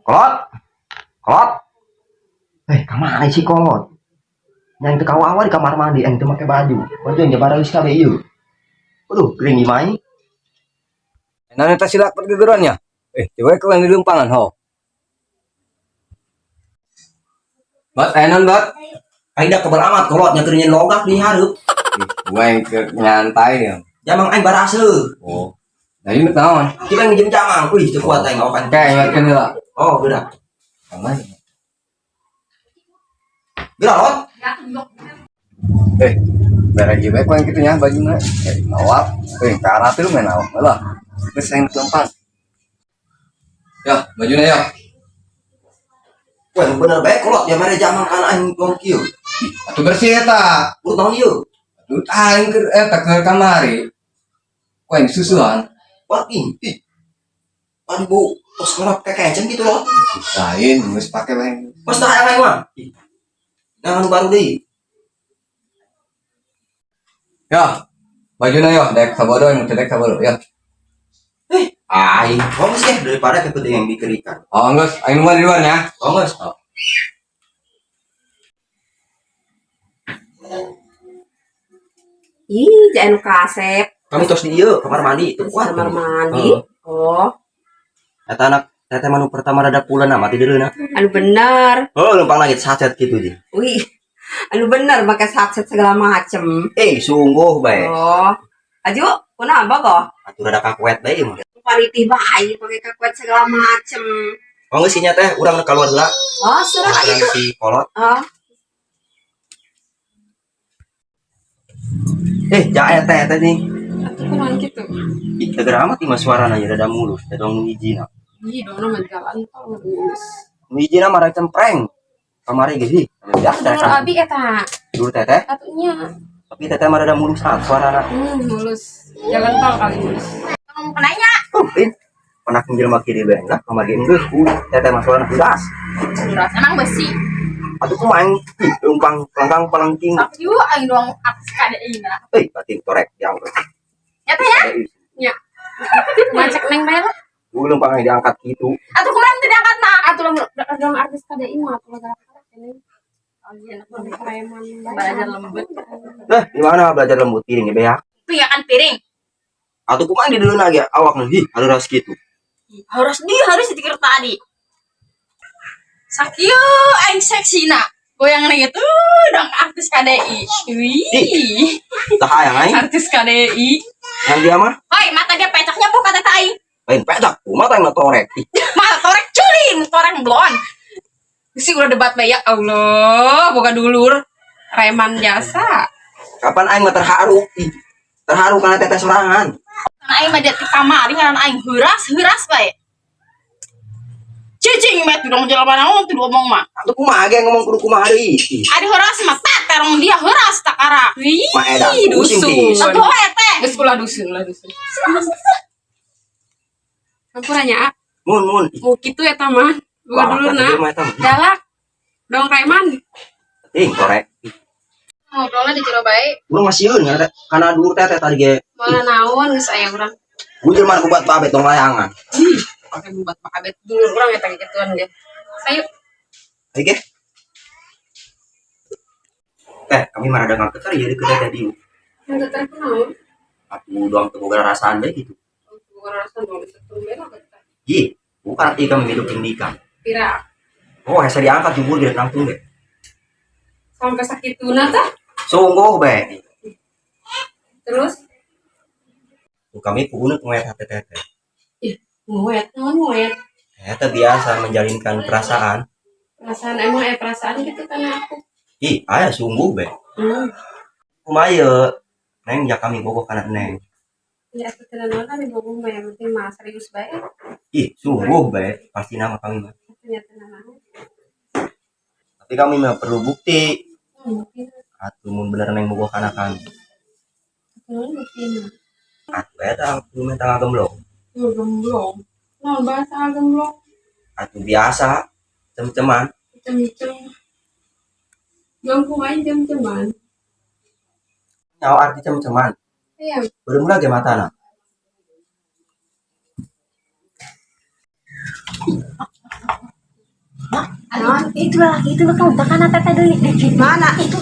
Kolot, kolot. Kemana sih kolot? Yang itu kau awal di kamar mandi, yang itu pakai baju. Baju yang jabar harus kabe yuk. Waduh, kering gimana? Nana tak silak pergegerannya. Coba kau yang di lumpangan ho. Bat, enan bat. Aida kabar amat kolot nyekernya logak di harup. Gua yang nyantai ya. Jamang aing barase. Oh. Jadi betawan. Kita ngejem jamang. Wih, cukup aing okan. Kayak ingatkan lah. Oh, udah. Aman. Bila lot? Beres juga kau yang gitunya bajunya. Nawak. Karat itu main nawak lah. Terus yang gampang. Ya, bajunya ya. Wah, bener baik kolot ya mere jamang kan aing tuang kieu. Atuh bersih eta. Urut ieu. Atuh aing ke eta ke kamari. Kau yang susuan. Wah, ih. Pan bu, tos ngelap kekecen gitu loh. Lain, geus pake bae. Pas tak aing mah. Nah, anu baru deui. Ya, bajunya ya, dek sabodo yang dek sabodo ya. Aing, bagus ya daripada kepiting yang dikerikan. Oh, enggak, aing nunggu di luarnya. Bagus. Ih, jangan kasep. Kami tos di ieu kamar mandi itu kuat. Kamar mandi. Oh, Kata anak tete manu pertama rada pulan mati deuleuh. anu bener. Oh, lempang lagi sacet gitu ji. Wih, anu bener pakai satset segala macem. Sungguh bae. Oh, aju, kenapa kok? Atuh rada kakuet bae mah. Paniti bayi pakai kakuet segala macem. Oh, geus sinya teh urang keluar heula. Oh, serah Yang si kolot. Oh, Jae teh nih. aku kenal gitu. Ih, tegera amat mah suarana ya rada mulus, rada ngijina. Ih, dong nama jalan tau lulus. Ngijina mah cempreng. Kamari ge biasa. Menurut Abi eta, Dulu teteh, satunya. tapi teteh mah rada mulus suarana. Mulus. Jalan tol kali mulus. Kamu kenanya? Pernah menjelma kiri bae lah, kamari geus teteh mah suarana jelas. Jelas, emang besi. Atuh kumaha lumpang pelanggang pelengking. Tapi yuk, aing doang akses KDI na. Batin torek yang. Ya teh ya? Ya. Macek neng bayar. Gue lumpang yang diangkat gitu. Atuh kemarin tidak angkat nak. Atuh dong artis KDI mah atuh gara-gara ini. Belajar lembut. Di mana belajar lembut piring ya, Bea? Piakan piring. Atuh kumaha di dulu lagi awak nih, ada ras gitu. Harus dikir tadi. Sakieu aing seksi nak. Goyang nih itu dong artis KDI. Wih. Tah hayang aing. Artis KDI. Yang dia mah Hoi, mata dia pecaknya bukan kata aing. lain pedak, mata yang torek. Mata torek culing, torek blon. Si udah debat ya Allah, bukan dulur. Reman jasa. Kapan aing mah terharu? Terharu karena teteh sorangan. Aing mah di kamar dengan aing heuras bae. Cicing met dong jalan naon tuh ngomong mah. Atuh kumaha ge ngomong kudu kumaha deui. Adi heuras mah terong dia heuras takara. Wih, Mah edan, dusun. pusing, Atuh teh. Geus ulah dusun. Campurannya Mun. mau kitu eta mah. Gua dulurna. Galak. Dong Reman. Torek. Ngobrolnya di jero bae. Urang masih eun karena dulu teteh tadi ge. Mana naon geus aya urang. Gue jelema kubat babet dong layangan. Pakai buat pakabet dulur urang eta gituan ge. Sayu. Oke. Kami mah ada ngangkat ya di kedai tadi. Enggak terkenal. Aku doang teu boga rasaan bae gitu. Gua rasa mau disetur bela kata. Bukan arti kami hidup indikan. Pira Oh, saya diangkat jubur di langsung deh. sampai sakituna tah. Sungguh bae. Terus Kami puguneut ngoet hati teteh. nguet, naon nguet. Teteh biasa menjalinkan perasaan. Perasaan emang perasaan gitu kan aku. Aya sungguh bae. Kumaha Neng ya kami bogoh kana Neng. Ya sebenarnya kan ibu mah yang penting mah serius bae. Sungguh bae pasti nama kami mah. Ternyata nama. Tapi kami mah perlu bukti. Bukti. Atuh mun bener Neng bogoh kana kami. Bukti. Atuh eta aku minta ngagemblong. Gemblong. Nah, bahasa gemblong. Atuh biasa cem-ceman. Cem-cem. Ganggu main cem-ceman. Nyawa arti cem-ceman. Iya. Bener-bener ge matana. Itu lagi itu kau tekan tete deui Mana? itu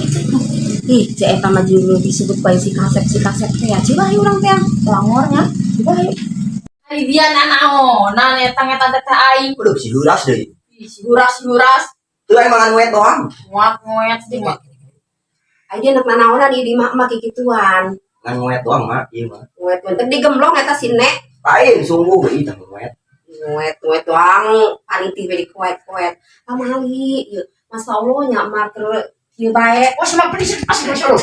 ih cek eta mah jeung disebut bae si kaset teh ya ciba ieu urang teh langornya ciba ieu Ari dia naon eta ngeta teh aing. Udah si huras deh. Ih, si huras. Tuh emang anu doang. Ngoet sedikit. ai dia nak nanaonan ieu di mah kikituan Ngan ngoet doang mah, iya mah. nguet teh digemblong eta si nek Lain sungguh deui tah ngoet. nguet doang paniti we dikuet-kuet pamali ieu masallah nya mah keur ieu bae Oh, sama penis. Asli, masya Allah.